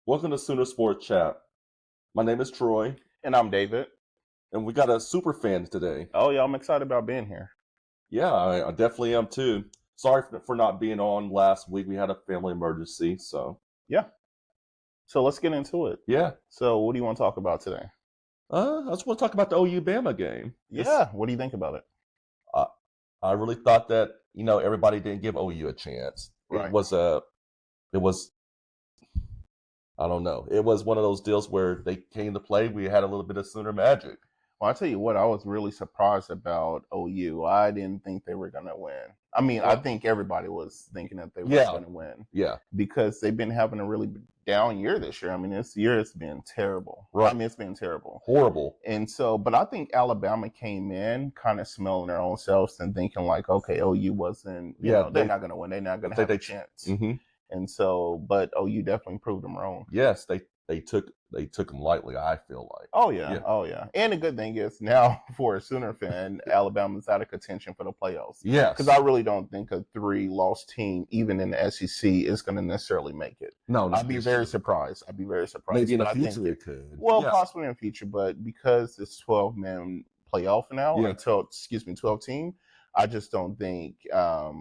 Welcome to Sooner Sports Chat. My name is Troy, And I'm David. and we got a super fan today. Oh, yeah, I'm excited about being here. Yeah, I definitely am too. Sorry for not being on last week. We had a family emergency, so Yeah. So let's get into it. yeah. So what do you want to talk about today? I just want to talk about the OU Bama game. Yeah. What do you think about it? I, I really thought that everybody didn't give OU a chance. Right. It was I don't know. It was one of those deals where they came to play. We had a little bit of Sooner magic. Well, I tell you what, I was really surprised about OU. I didn't think they were going to win. I mean, I think everybody was thinking that they were going to win. Yeah. Because they've been having a really down year this year. I mean, this year has been terrible. Right. I mean, it's been terrible. Horrible. And so, but I think Alabama came in kind of smelling their own selves and thinking like, okay, OU wasn't, they're not going to win. They're not going to have a chance. Mm-hmm. And so, but OU definitely proved them wrong. Yes, they took them lightly, I feel like. Oh yeah. And the good thing is now for a Sooner fan, Alabama's out of contention for the playoffs. Yes. Because I really don't think a 3-loss team, even in the SEC, is going to necessarily make it. No, I'd be very surprised. Maybe in the future it could. Well, possibly in the future, but because it's 12-man playoff now, 12 team, I just don't think a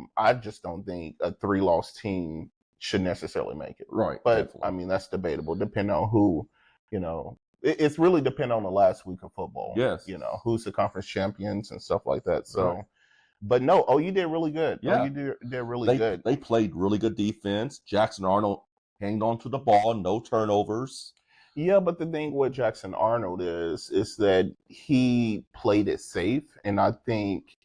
3-loss team should necessarily make it. Right. But definitely. I mean, that's debatable depending on who, it's really depending on the last week of football. Yes. Who's the conference champions and stuff like that. So, right. But no, OU did really good. Yeah. OU did really good. They played really good defense. Jackson Arnold hanged on to the ball, no turnovers. Yeah, but the thing with Jackson Arnold is that he played it safe, and I think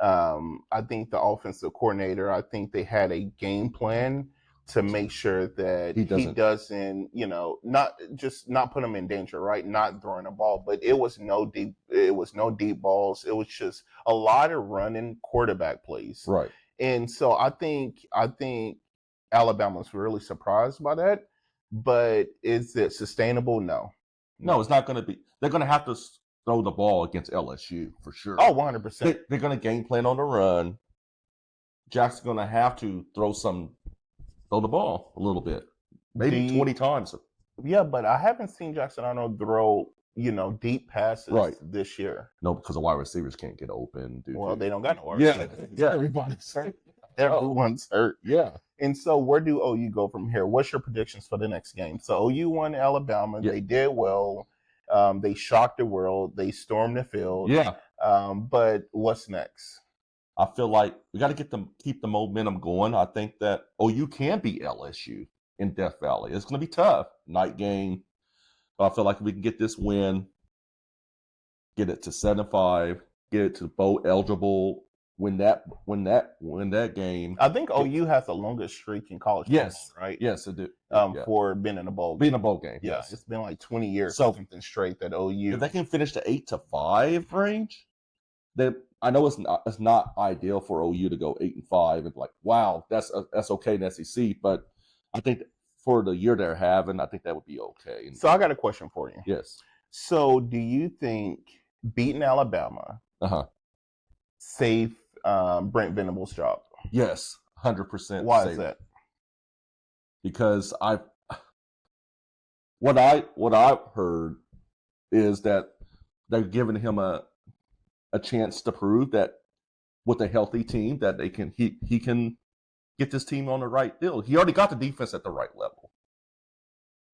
the offensive coordinator, I think they had a game plan to make sure that he doesn't, not put him in danger, right? Not throwing the ball, but it was no deep balls. It was just a lot of running quarterback plays. Right. And so I think Alabama's really surprised by that, but is it sustainable? No, it's not going to be. They're going to have to throw the ball against LSU for sure. Oh, 100%. They're going to game plan on the run. Jackson's going to have to throw the ball a little bit, maybe 20 times. Yeah, but I haven't seen Jackson Arnold throw, deep passes this year. No, because the wide receivers can't get open. They don't got no wide receivers. Yeah, everybody's hurt. Everyone's hurt. Yeah. And so where do OU go from here? What's your predictions for the next game? So OU won Alabama. Yeah. They did well. They shocked the world. They stormed the field. Yeah. But what's next? I feel like we got to keep the momentum going. I think that OU can beat LSU in Death Valley. It's going to be tough. Night game. But I feel like we can get this win, get it to 7-5, get it to bowl eligible, win that game. I think OU has the longest streak in college football, right? Yes, it do. For being in a bowl game. Being a bowl game. Yeah, yes. It's been like 20 years something straight that OU. If they can finish the 8-5 range, then I know it's not ideal for OU to go 8-5 and be like, wow, that's okay in SEC. But I think for the year they're having, I think that would be okay. So I got a question for you. Yes. So do you think beating Alabama saved Brent Venables' job? Yes, 100%. Why is that? Because what I've heard is that they're giving him a chance to prove that with a healthy team that he can get this team on the right deal. He already got the defense at the right level.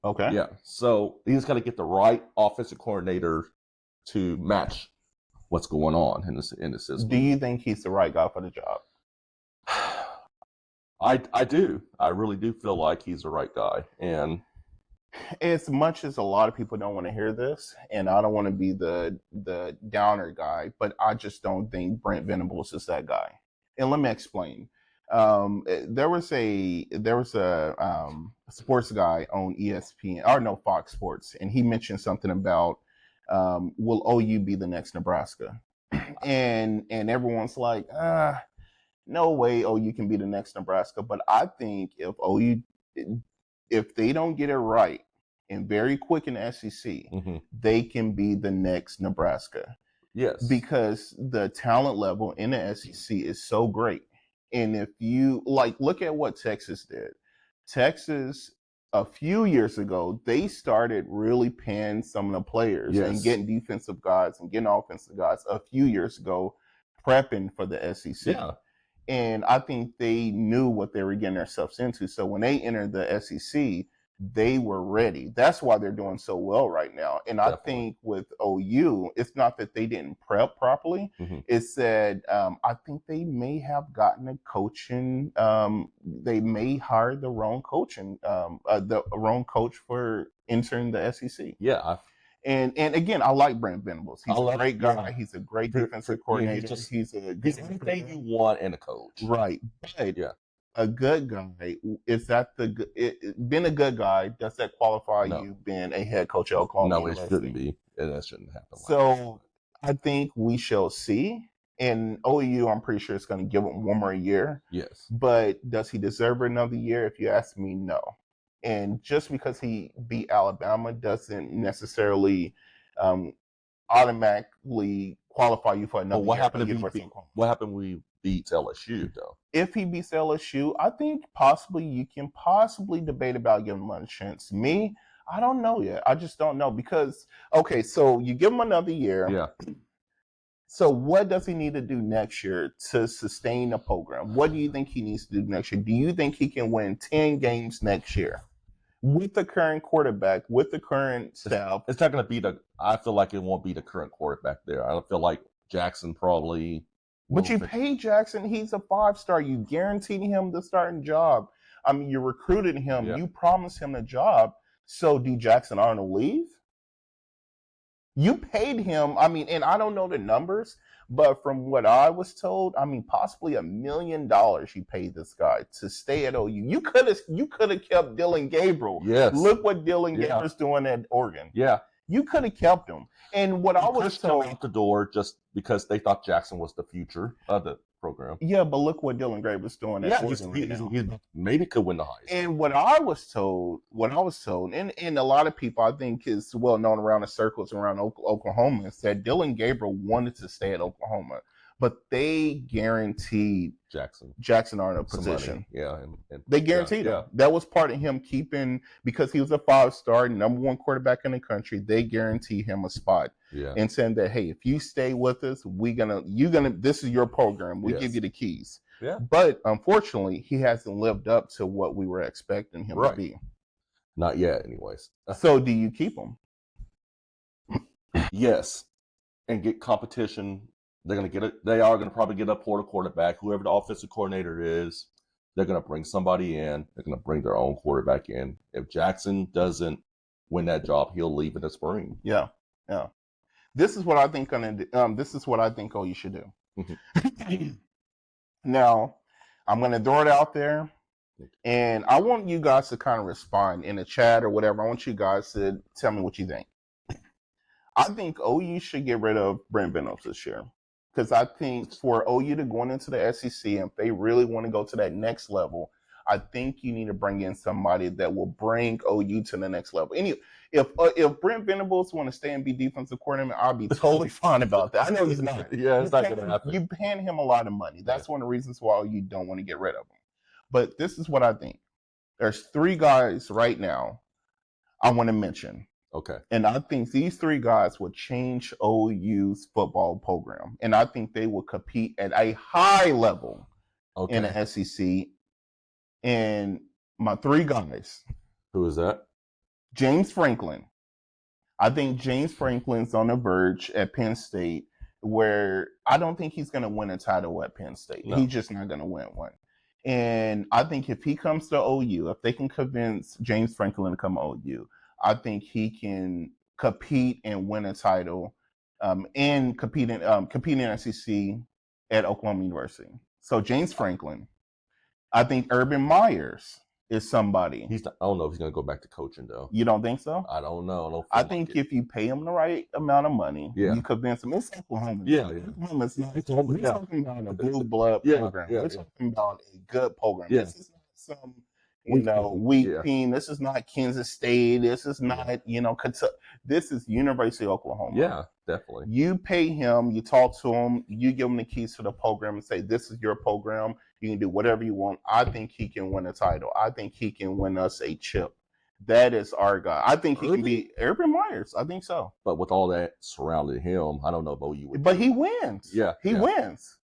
Okay. Yeah. So he's got to get the right offensive coordinator to match what's going on in the system. Do you think he's the right guy for the job? I do. I really do feel like he's the right guy. And as much as a lot of people don't want to hear this, and I don't want to be the downer guy, but I just don't think Brent Venables is that guy. And let me explain. There was a sports guy on ESPN, or no, Fox Sports, and he mentioned something about will OU be the next Nebraska? And everyone's like, no way OU can be the next Nebraska. But I think if they don't get it right and very quick in the SEC, they can be the next Nebraska. Yes. Because the talent level in the SEC is so great. And if you look at what Texas did. Texas a few years ago, they started really paying some of the players and Yes. getting defensive guys and getting offensive guys a few years ago, prepping for the SEC. Yeah. And I think they knew what they were getting themselves into. So when they entered the SEC, they were ready. That's why they're doing so well right now. And I Definitely. think with OU, it's not that they didn't prep properly. Mhm. It's that I think they may have gotten a coaching. They may hire the wrong coaching, the wrong coach for entering the SEC. Yeah. And again, I like Brent Venables. He's I a love- great guy. yeah. He's a great For- defensive for- yeah, coordinator. he's He's a He's everything you want in a coach. right. But Yeah. a good guy, is that being a good guy, does that qualify No. you being a head coach at Oklahoma No, it University? shouldn't be. And that shouldn't happen. like So I think we shall see. And OU, I'm pretty sure it's going to give him one more year. that. Yes. But does he deserve another year? If you ask me, no. And just because he beat Alabama doesn't necessarily automatically qualify you for another But what year. happened at if he University beat, of Oklahoma. what happened when we beat LSU though? If he beats LSU, I think possibly you can possibly debate about giving him a chance. Me, I don't know yet. I just don't know because, okay, so you give him another year. Yeah. So what does he need to do next year to sustain the program? What do you think he needs to do next year? Do you think he can win 10 games next year with the current quarterback, with the current staff? It's not going to be I feel like it won't be the current quarterback there. I feel like Jackson probably. But you will- paid Jackson. He's a 5-star. You guaranteed him the starting job. I mean, you recruited him. Yeah. You promised him a job. So do Jackson Arnold leave? You paid him. I mean, and I don't know the numbers, but from what I was told, I mean, possibly $1 million you paid this guy to stay at OU. You could have kept Dylan Gabriel. Yes. Look what Dylan Yeah. Gabriel's doing at Oregon. Yeah. You could have kept him. And what I was pushed him told, out the door just because they thought Jackson was the future of the program. yeah, but look what Dylan Gabriel's doing at Yeah, Oregon right now. he's maybe could win the Heisman. And what I was told, and a lot of people I think is well known around the circles around Oklahoma, is that Dylan Gabriel wanted to stay at Oklahoma, but they guaranteed Jackson Arnold Some position. money. Yeah, and They guaranteed yeah, him. That was part of him keeping, because he was a 5-star, number one quarterback in the country. They guaranteed him a spot yeah. and saying that, hey, if you stay with us, this is your program. We Yes. give you the keys. Yeah. But unfortunately, he hasn't lived up to what we were expecting him to Right. be. Not yet, anyways. So do you keep him? Yes, and get competition. They're gonna get it. They are gonna probably get a portal quarterback. Whoever the offensive coordinator is, they're gonna bring somebody in. They're gonna bring their own quarterback in. If Jackson doesn't win that job, he'll leave in the spring. Yeah. This is what I think. This is what I think OU should do. Mhm. Now, I'm gonna throw it out there, and I want you guys to kind of respond in the chat or whatever. I want you guys to tell me what you think. I think OU should get rid of Brent Venables this year. Because I think for OU to going into the SEC, and if they really want to go to that next level, I think you need to bring in somebody that will bring OU to the next level. And if Brent Venables want to stay and be defensive coordinator, I'll be totally fine about that. I know he's not. Yeah, it's not gonna happen. You're paying him a lot of money. That's one of the reasons why you don't want to get rid of him. But this is what I think. There's 3 guys right now I want to mention. Okay. And I think these 3 guys will change OU's football program. And I think they will compete at a high level Okay. in the SEC. And my 3 guys, Who is that? James Franklin. I think James Franklin's on the verge at Penn State, where I don't think he's going to win a title at Penn State. No. He's just not going to win one. And I think if he comes to OU, if they can convince James Franklin to come to OU, I think he can compete and win a title and compete in SEC at Oklahoma University. So James Franklin. I think Urban Myers is somebody. I don't know if he's going to go back to coaching though. You don't think so? I don't know. I think if you pay him the right amount of money, Yeah. you convince him. It's Oklahoma. Yeah. Oklahoma's not. Oklahoma, We're yeah. talking about a blue blood Yeah, program. yeah, We're yeah. talking about a good program. Yeah. This is not some Weak weak team. Yeah. team. This is not Kansas State. This is not Kentucky. This is University of Oklahoma. Yeah, definitely. You pay him, you talk to him, you give him the keys to the program and say, this is your program. You can do whatever you want. I think he can win a title. I think he can win us a chip That is our guy. I think he can Really? be Urban Myers. I think so. But with all that surrounding him, I don't know if OU would. But he wins. Yeah, He yeah. wins.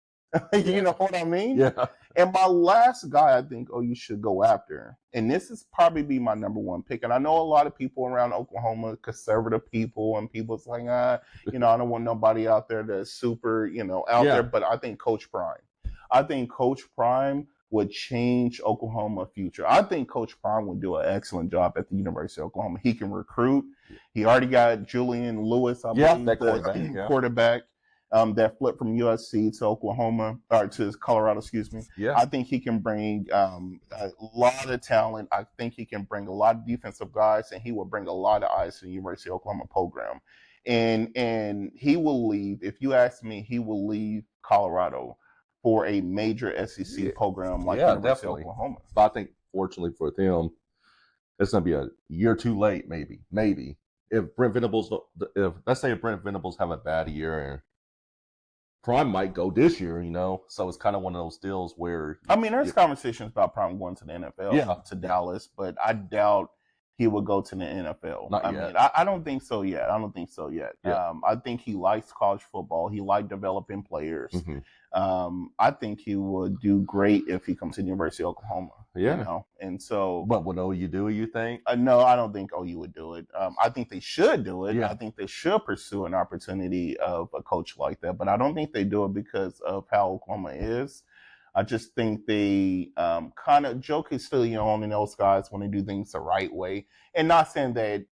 You know what I mean? Yeah. And my last guy I think you should go after, and this is probably be my number one pick. And I know a lot of people around Oklahoma, conservative people, and people's like, I don't want nobody out there that's super, out Yeah. there. But I think Coach Prime. I think Coach Prime would change Oklahoma future. I think Coach Prime would do an excellent job at the University of Oklahoma. He can recruit. He already got Julian Lewis, I believe, that the quarterback. quarterback. That flipped from USC to Oklahoma, or to Colorado, excuse me. Yeah. I think he can bring a lot of talent. I think he can bring a lot of defensive guys, and he will bring a lot of eyes to the University of Oklahoma program. And he will leave, if you ask me, he will leave Colorado for a major SEC program like University of Oklahoma. But I think, fortunately for them, it's going to be a year too late, maybe. If Brent Venables, let's say if Brent Venables have a bad year, and Prime might go this year, so it's kind of one of those deals where there's conversations about Prime going to the NFL, to Dallas, but I doubt he would go to the NFL. Not yet. I don't think so yet. Yeah. I think he likes college football. He likes developing players. Mm-hmm. I think he would do great if he comes to the University of Oklahoma. Yeah. And so. But would OU do it, you think? No, I don't think OU would do it. I think they should do it. Yeah. I think they should pursue an opportunity of a coach like that. But I don't think they do it because of how Oklahoma is. I just think they kind of Joe Castiglione and those guys want to do things the right way. And not saying that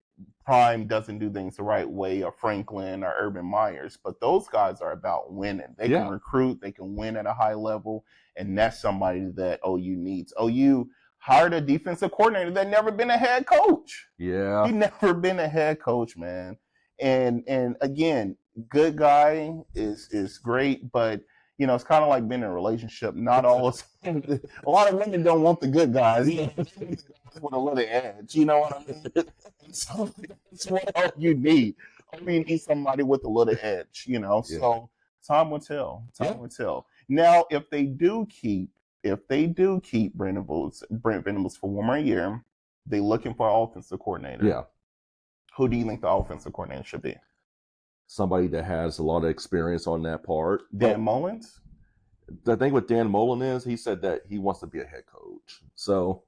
Prime doesn't do things the right way, or Franklin or Urban Myers, but those guys are about winning. They can recruit, they can win at a high level, and that's somebody that OU needs. OU hired a defensive coordinator that never been a head coach. Yeah. He never been a head coach, man. And again, good guy is great, but it's kind of like being in a relationship. Not all a lot of women don't want the good guys. With a little edge, you know what I mean? So that's what you need. You need somebody with a little edge, So time will tell. Time will tell. Now, if they do keep Brent Venables for one more year, they're looking for an offensive coordinator. Yeah. Who do you think the offensive coordinator should be? Somebody that has a lot of experience on that part. Dan Mullins? The thing with Dan Mullen is he said that he wants to be a head coach. So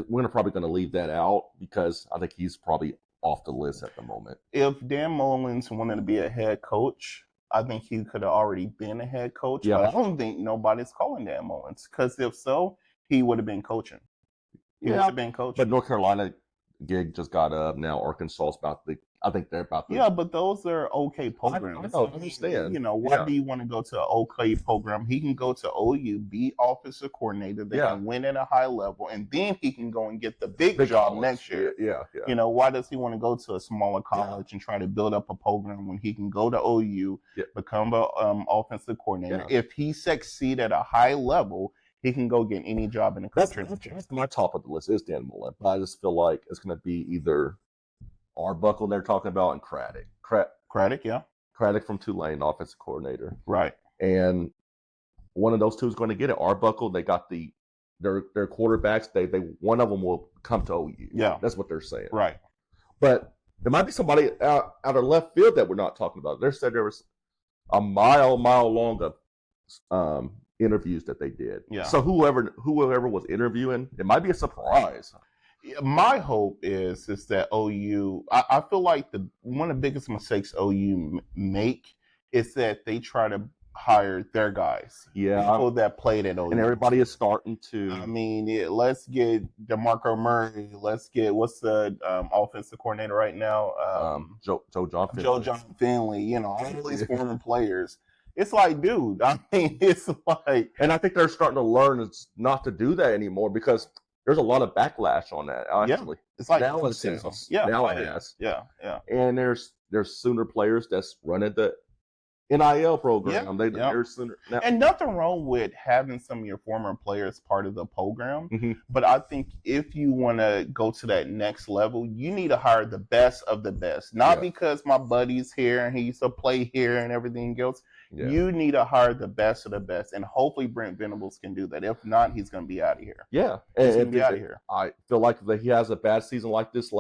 we're probably going to leave that out because I think he's probably off the list at the moment. If Dan Mullins wanted to be a head coach, I think he could have already been a head coach. Yeah. But I don't think nobody's calling Dan Mullins, because if so, he would have been coaching. He would have been coaching. But North Carolina gig just got up. Now Arkansas's I think they're about to. Yeah, but those are okay programs. I understand. Why do you want to go to an okay program? He can go to OU, be offensive coordinator. They can win at a high level, and then he can go and get the big job college next year. Yeah. Why does he want to go to a smaller college and try to build up a program when he can go to OU, become an offensive coordinator? Yeah. If he succeed at a high level, he can go get any job in the country. That's my top of the list is Dan Mullen. But I just feel like it's going to be either Arbuckle they're talking about and Craddock. Craddock, yeah. Craddock from Tulane, offensive coordinator. Right. And one of those two is going to get it. Arbuckle, they got their quarterbacks. They one of them will come to OU. Yeah. That's what they're saying. Right. But there might be somebody out of left field that we're not talking about. They said there was a mile long of interviews that they did. Yeah. So whoever was interviewing, it might be a surprise. My hope is that OU. I feel like one of the biggest mistakes OU make is that they try to hire their guys. Yeah. People that played at OU. And everybody is starting to. Let's get DeMarco Murray. Let's get what's the offensive coordinator right now? Joe John Finley. Joe John Finley. All these former players. It's like, dude. It's like, and I think they're starting to learn not to do that anymore because there's a lot of backlash on that. Actually, it's like now it has. Yeah, now it has. Yeah. And there's Sooner players that's running the NIL program. Yeah, They're center now. And nothing wrong with having some of your former players part of the program. Mhm. But I think if you want to go to that next level, you need to hire the best of the best. Not Yeah. because my buddy's here and he used to play here and everything else. Yeah. You need to hire the best of the best. And hopefully Brent Venables can do that. If not, he's going to be out of here. Yeah. He's going And to be out of here. I feel like if he has a bad season like this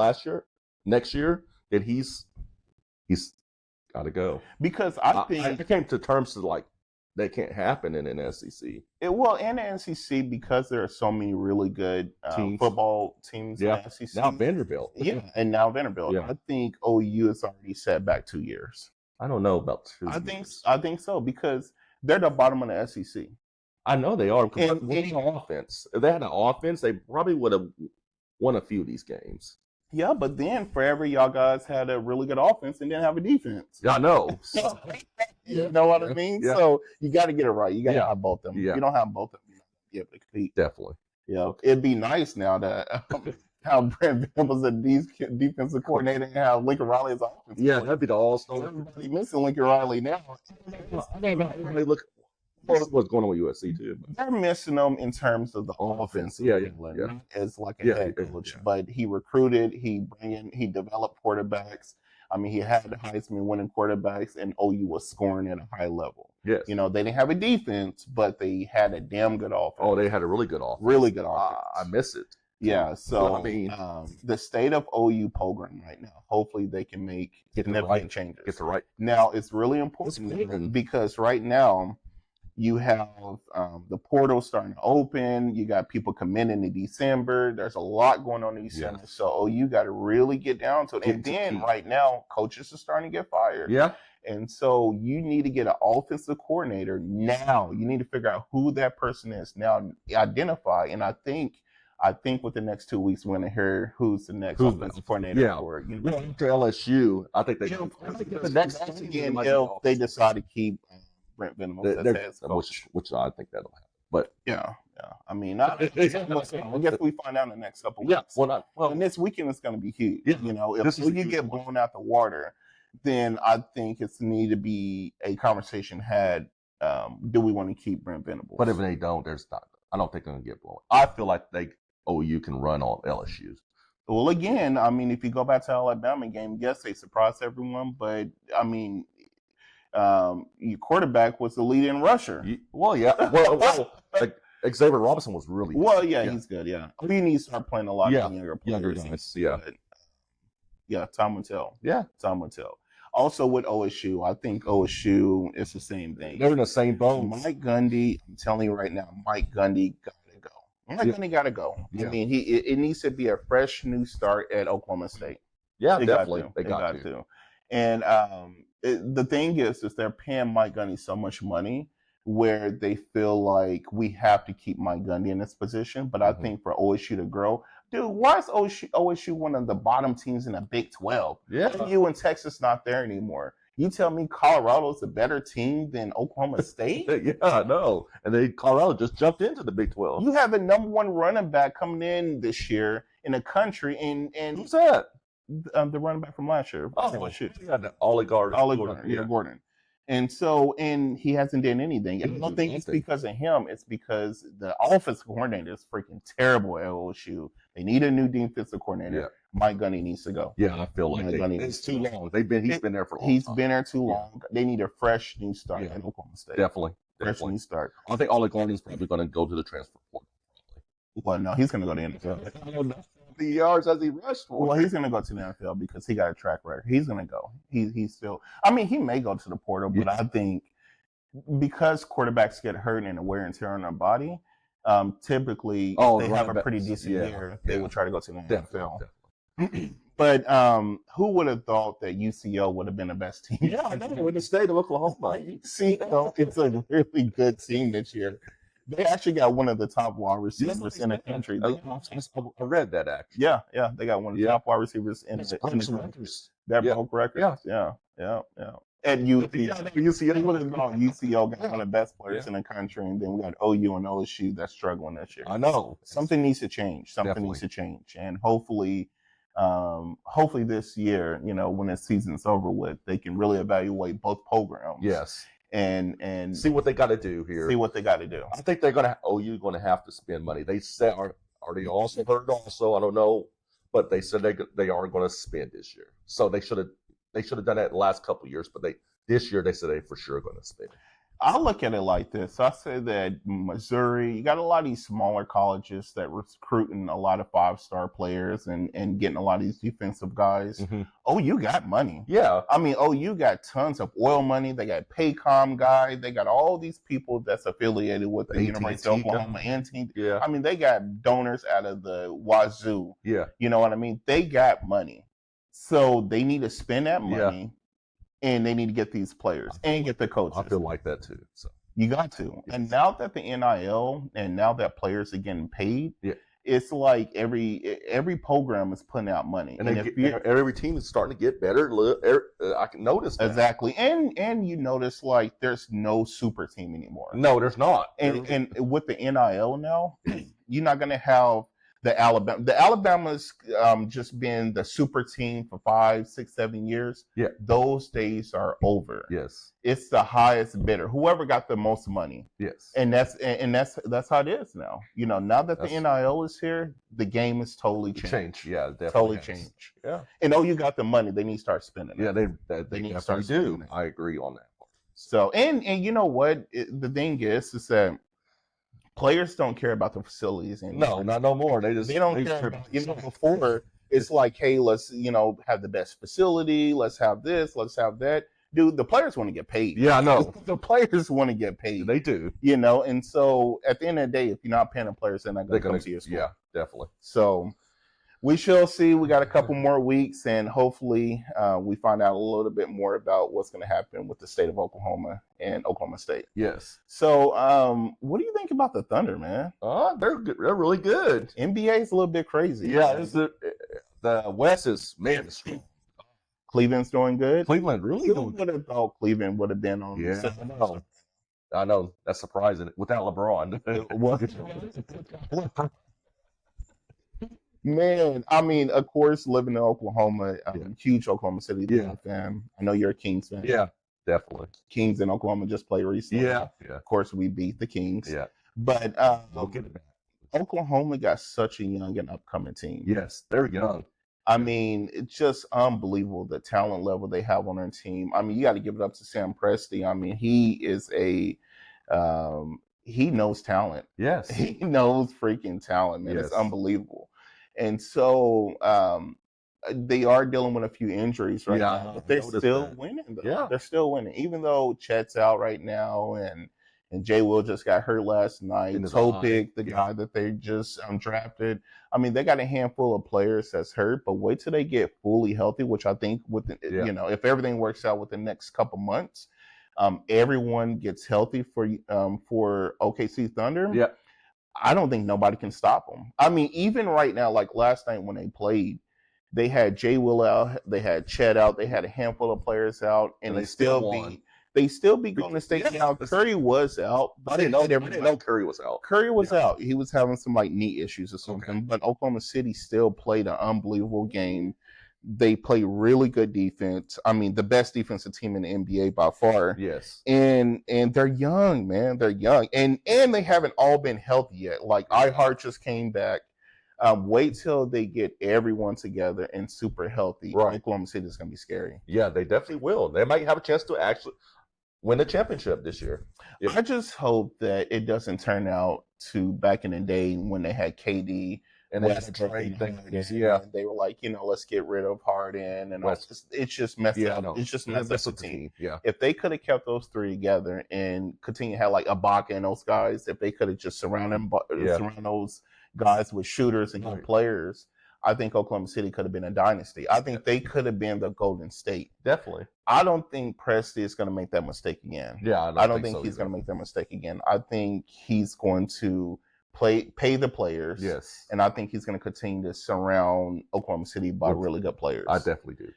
next year, then he's got to go. Because I think I came to terms to like that can't happen in an SEC. Well, and the NCC, because there are so many really good Teams. Football teams Yeah. in the SEC. Now Vanderbilt. Yeah, and now Vanderbilt. Yeah. I think OU is already set back 2 years. I don't know about 2 I think years. I think so because they're the bottom of the SEC. I know they are. And- With the offense, if they had an offense, they probably would have won a few of these games. Yeah, but then forever y'all guys had a really good offense and didn't have a defense. Yeah, I know. You know what I mean? Yeah. So you got to get it right. You got to Yeah. have both of them. Yeah. If you don't have both of them, you're not gonna be able to compete. Definitely. Yeah, it'd be nice now that how Brent Venables a defensive coordinator and how Lincoln Riley is offensive. Yeah, that'd be the all-star. Everybody missing Lincoln Riley now. Everybody look what's going on with USC too. They're missing him in terms of the offense. Yeah, not as like a Yeah, head yeah, coach, yeah. but he recruited, he developed quarterbacks. I mean, he had Heisman winning quarterbacks, and OU was scoring at a high level. Yes. You know, they didn't have a defense, but they had a damn good offense. Oh, they had a really good offense. Really good offense. I miss it. Yeah, so Well, I mean- the state of OU program right now, hopefully they can make Get the significant right- changes. Get the right. Now, it's really important important. because right now you have the portal starting to open. You got people committing in December. There's a lot going on in December. Yes. So you got to really get down to it. Get And to then key. right now, coaches are starting to get fired. Yeah. And so you need to get an offensive coordinator now. You need to figure out who that person is now. Identify, and I think with the next 2 weeks we're going to hear who's the next Who's offensive the- coordinator yeah. for Well, after LSU, I think they. the next again if they decide to keep Brent Venables as head coach. which I think that'll happen. But Yeah. I mean, I guess we find out in the next couple weeks. yeah, well, And this weekend is going to be huge. Yeah. You know, if This is you a huge get one. blown out the water, then I think it's need to be a conversation had. Do we want to keep Brent Venables? but if they don't, there's not. I don't think they're gonna get blown. I feel like OU can run on LSU. Well, again, I mean, if you go back to the Alabama game, yes, they surprised everyone, but I mean, your quarterback was the leading rusher. Well, yeah. Well, like, Xavier Robinson was really good. Well, yeah, Yeah. he's good. Yeah, we need to start playing a lot Yeah, of younger younger players. guys, yeah. But, yeah, time will tell. Yeah, Time will tell. Also with OSU, I think OSU is the same thing. they're in the same boat. Mike Gundy, I'm telling you right now, Mike Gundy gotta go. Mike Yeah. Gundy gotta go. Yeah. I mean, it needs to be a fresh new start at Oklahoma State. Yeah, They got definitely. to. They got to. And the thing is they're paying Mike Gundy so much money where they feel like we have to keep Mike Gundy in this position. But I Mhm. think for OSU to grow, dude, why is OSU one of the bottom teams in the Big 12? Yeah. You and Texas not there anymore. You tell me Colorado's a better team than Oklahoma State? Yeah, I know. And then Colorado just jumped into the Big 12. You have the number one running back coming in this year in the country, and Who's that? the running back from last year. shoot. Yeah, Ollie Gardner. Gordon. And so, and he hasn't done anything. And I don't think it's because of him. It's because the offensive coordinator is freaking terrible at OSU. They need a new defensive coordinator. Yeah. Mike Gundy needs to go. Yeah, I feel like Mike Gundy it's needs too to go. long. He's been there for a long He's time. been there too Yeah. long. They need a fresh new start Yeah. at Oklahoma State. Definitely. Fresh Definitely. new start. I think Ollie Gardner's probably going to go to the transfer portal. Well, no, he's going to go to the NFL. I don't know. How many yards has he rushed for? Well, he's going to go to the NFL because he got a track record. He's going to go. He's still. I mean, he may go to the portal, but Yeah. I think because quarterbacks get hurt and the wear and tear on their body, typically if they have a pretty decent year, they will try to go to the NFL. Definitely. But who would have thought that UCO would have been the best team? Yeah, I know. In the state of Oklahoma. See, it's a really good team this year. They actually got one of the top wide receivers in the country. I read that actually. Yeah, they got one of the top wide receivers in the country. That Yeah. broke records. Yeah. At UP, UCO got one of the best players in the country, and then we got OU and OSU that's struggling this year. I know. Something needs to change. Something Definitely. needs to change, and hopefully, Hopefully this year, when the season's over with, they can really evaluate both programs. Yes. And See what they got to do here. see what they got to do. I think they're going to OU going to have to spend money. They said already also heard also. I don't know, but they said they are going to spend this year. So they should have done that the last couple of years, but this year they said they for sure going to spend. I look at it like this. I say that Missouri, you got a lot of these smaller colleges that recruiting a lot of 5-star players and getting a lot of these defensive guys. Mm-hmm. OU got money. Yeah. I mean, OU got tons of oil money. They got Paycom guy. They got all these people that's affiliated with the University of Oklahoma. Yeah. I mean, they got donors out of the wazoo. Yeah. You know what I mean? They got money. So they need to spend that money. Yeah. And they need to get these players and get the coaches. I feel like that too. So you got to. Yes. And now that the NIL and now that players are getting paid, yeah, it's like every program is putting out money. And every team is starting to get better. I can notice that. Exactly. And you notice like there's no super team anymore. No, there's not. And with the NIL now, you're not going to have the Alabama. The Alabama's just been the super team for 5, 6, 7 years. Yeah. Those days are over. Yes. It's the highest bidder. Whoever got the most money. Yes. And that's how it is now. Now that the NIL is here, the game is totally changed. Yeah, definitely. Totally changed. Yeah. And you got the money, they need to start spending it. Yeah, they need to start doing. I agree on that one. So and you know what? The thing is that players don't care about the facilities anymore. No, not no more. They don't care about, before it's like, hey, let's, have the best facility. Let's have this. Let's have that. Dude, the players want to get paid. Yeah, I know. The players want to get paid. They do. And so at the end of the day, if you're not paying the players, they're not going to come to your school. Yeah, definitely. So we shall see. We got a couple more weeks, and hopefully we find out a little bit more about what's going to happen with the state of Oklahoma and Oklahoma State. Yes. So what do you think about the Thunder, man? They're good. They're really good. NBA is a little bit crazy. Yeah, the West is strong. Cleveland's doing good. Cleveland really doing good. Would have thought Cleveland would have been on. Yeah, I know. That's surprising. Without LeBron. Man, I mean, of course, living in Oklahoma, huge Oklahoma City fan. I know you're a Kings fan. Yeah, definitely. Kings in Oklahoma just played recently. Yeah. Of course, we beat the Kings. Yeah. But Oklahoma got such a young and upcoming team. Yes, they're young. I mean, it's just unbelievable the talent level they have on their team. I mean, you got to give it up to Sam Presti. I mean, he is he knows talent. Yes. He knows freaking talent, man. Yes. It's unbelievable. And so they are dealing with a few injuries right now, but they're still winning. Though. Yeah. They're still winning. Even though Chet's out right now and Jay Will just got hurt last night. Topic, the guy that they just drafted. I mean, they got a handful of players that's hurt, but wait till they get fully healthy, which I think if everything works out with the next couple months, everyone gets healthy for OKC Thunder. Yeah. I don't think nobody can stop them. I mean, even right now, like last night when they played, they had Jay Will out, they had Chet out, they had a handful of players out, and they still won. They still be Golden State. Now Curry was out. I didn't know Curry was out. Curry was out. He was having some knee issues or something. Okay. But Oklahoma City still played an unbelievable game. They play really good defense. I mean, the best defensive team in the NBA by far. Yes. And they're young, man. They're young. And they haven't all been healthy yet. Like iHeart just came back. Wait till they get everyone together and super healthy. Right. Oklahoma City is going to be scary. Yeah, they definitely will. They might have a chance to actually win the championship this year. Yeah. I just hope that it doesn't turn out to back in the day when they had KD and they had a trade thing. Yeah, they were like, let's get rid of Harden and it's just messed up. It's just messed up the team. Yeah, if they could have kept those three together and continue to have like Ibaka and those guys, if they could have just surround those guys with shooters and good players, I think Oklahoma City could have been a dynasty. I think they could have been the Golden State. Definitely. I don't think Presti is going to make that mistake again. Yeah, I don't think he's going to make that mistake again. I think he's going to pay the players. Yes. And I think he's going to continue to surround Oklahoma City by really good players. I definitely do.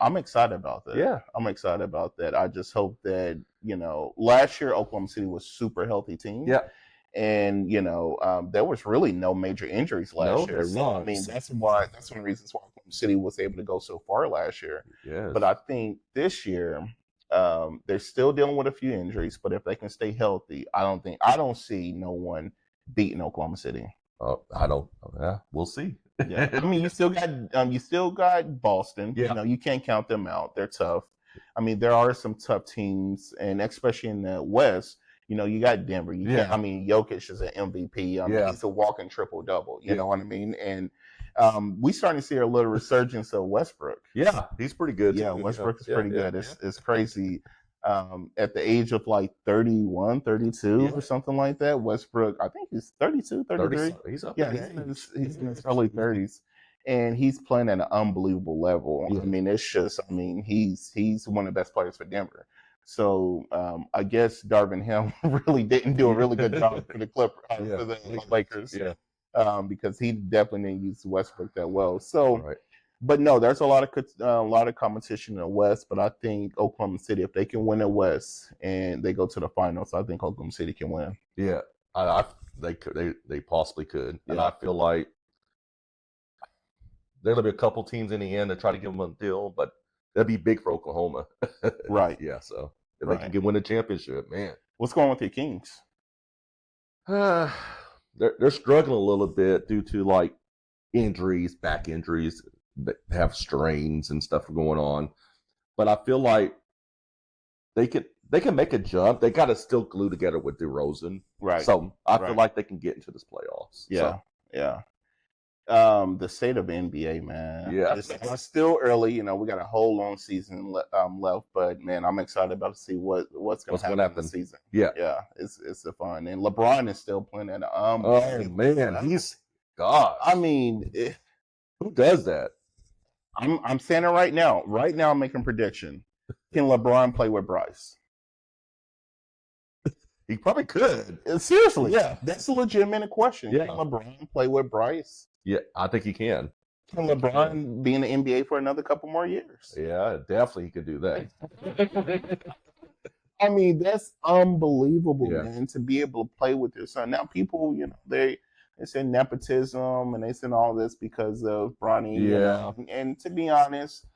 I'm excited about that. Yeah. I'm excited about that. I just hope that, last year Oklahoma City was super healthy team. Yeah. And there was really no major injuries last No, year. there's So, I not. mean, that's one of the reasons why Oklahoma City was able to go so far last year. Yes. But I think this year, they're still dealing with a few injuries. But if they can stay healthy, I don't see no one beating Oklahoma City. I don't. Yeah, we'll see. Yeah, I mean, you still got Boston. Yeah. You can't count them out. They're tough. I mean, there are some tough teams, and especially in the West. You got Denver. I mean, Jokic is an MVP. He's a walking triple double. You know what I mean? And we starting to see a little resurgence of Westbrook. Yeah, he's pretty good. Yeah, Westbrook is pretty good. It's crazy. At the age of like 31, 32 or something like that, Westbrook, I think he's 32, 33. He's up. Yeah, he's in his early 30s. And he's playing at an unbelievable level. Yeah. I mean, he's one of the best players for Denver. So I guess Darvin Ham really didn't do a really good job for the for the Lakers. Yeah. Because he definitely didn't use Westbrook that well. So, but no, there's a lot of competition in the West. But I think Oklahoma City, if they can win the West and they go to the finals, I think Oklahoma City can win. Yeah, they possibly could, and I feel like there'll be a couple teams in the end that try to give them a deal, but that'd be big for Oklahoma. Right. Yeah. So if they can win a championship, man. What's going on with your Kings? They're struggling a little bit due to like injuries, back injuries. They have strains and stuff going on, but I feel like they can make a jump. They got to still glue together with DeRozan, right? So I feel like they can get into this playoffs. Yeah, yeah. The state of NBA, man. Yeah, it's still early. We got a whole long season left, but man, I'm excited about to see what's going to happen this season. Yeah, yeah. It's a fun, and LeBron is still playing at oh man, he's God. I mean, who does that? I'm saying it right now. Right now, I'm making a prediction. Can LeBron play with Bryce? He probably could. Seriously, yeah, that's a legitimate question. Yeah. Can LeBron play with Bryce? Yeah, I think he can. Can LeBron be in the NBA for another couple more years? Yeah, definitely he could do that. I mean, that's unbelievable, man, to be able to play with your son. Now, people, they say nepotism and they say all this because of Bronny. Yeah. And to be honest,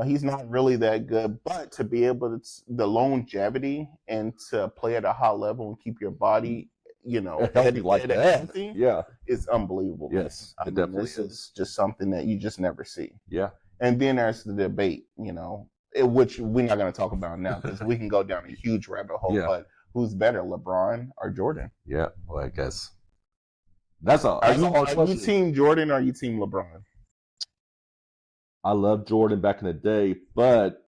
he's not really that good. But to be able to, the longevity and to play at a high level and keep your body, healthy like that, healthy, it's unbelievable. Yes, it definitely is just something that you just never see. Yeah. And then there's the debate, which we're not going to talk about now because we can go down a huge rabbit hole. Yeah. But who's better, LeBron or Jordan? Yeah, well, I guess that's a Are hard question. you team Jordan or are you team LeBron? I love Jordan back in the day, but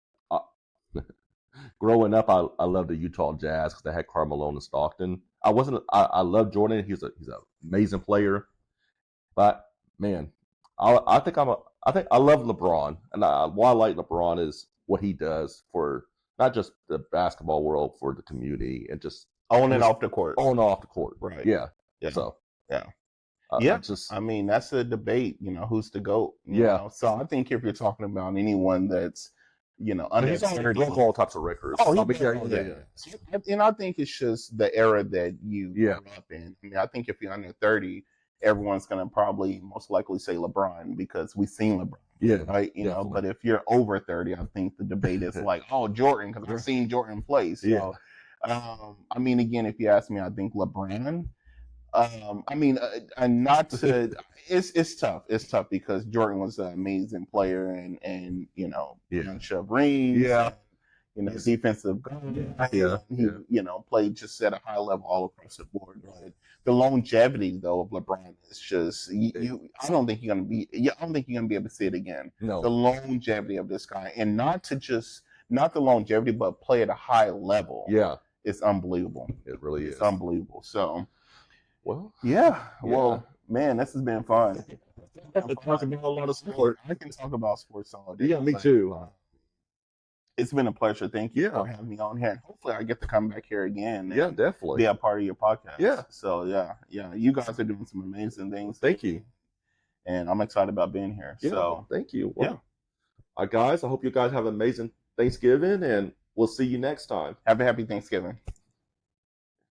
growing up, I loved the Utah Jazz because they had Karl Malone and Stockton. I love Jordan. He's an amazing player, but man, I think I love LeBron, and why I like LeBron is what he does for not just the basketball world, for the community, and just on and off the court. On and off the court, right? Yeah. So yeah. I mean, that's a debate. Who's the GOAT? So I think if you're talking about anyone that's under 30, all types of records. Oh, yeah. And I think it's just the era that you grew up in. I mean, I think if you're under 30, everyone's going to probably most likely say LeBron because we've seen LeBron. Yeah, right. But if you're over 30, I think the debate is like, Jordan, because I've seen Jordan play. So, I mean, again, if you ask me, I think LeBron. I mean, not to. It's tough. It's tough because Jordan was an amazing player, and shove rings. Yeah. Defensive guard. He played just at a high level all across the board. But the longevity though of LeBron is just I don't think you're gonna be able to see it again. No. The longevity of this guy, and not the longevity, but play at a high level. Yeah. It's unbelievable. It really is. It's unbelievable. So. Well, well, man, this has been fun. I'm talking about a lot of sport. I can talk about sports all day. Yeah, me too. It's been a pleasure. Thank you for having me on here. And hopefully I get to come back here again. Yeah, definitely. Be a part of your podcast. Yeah. So, yeah. You guys are doing some amazing things. Thank you. And I'm excited about being here. Yeah, so, thank you. Well, guys, I hope you guys have an amazing Thanksgiving, and we'll see you next time. Have a happy Thanksgiving.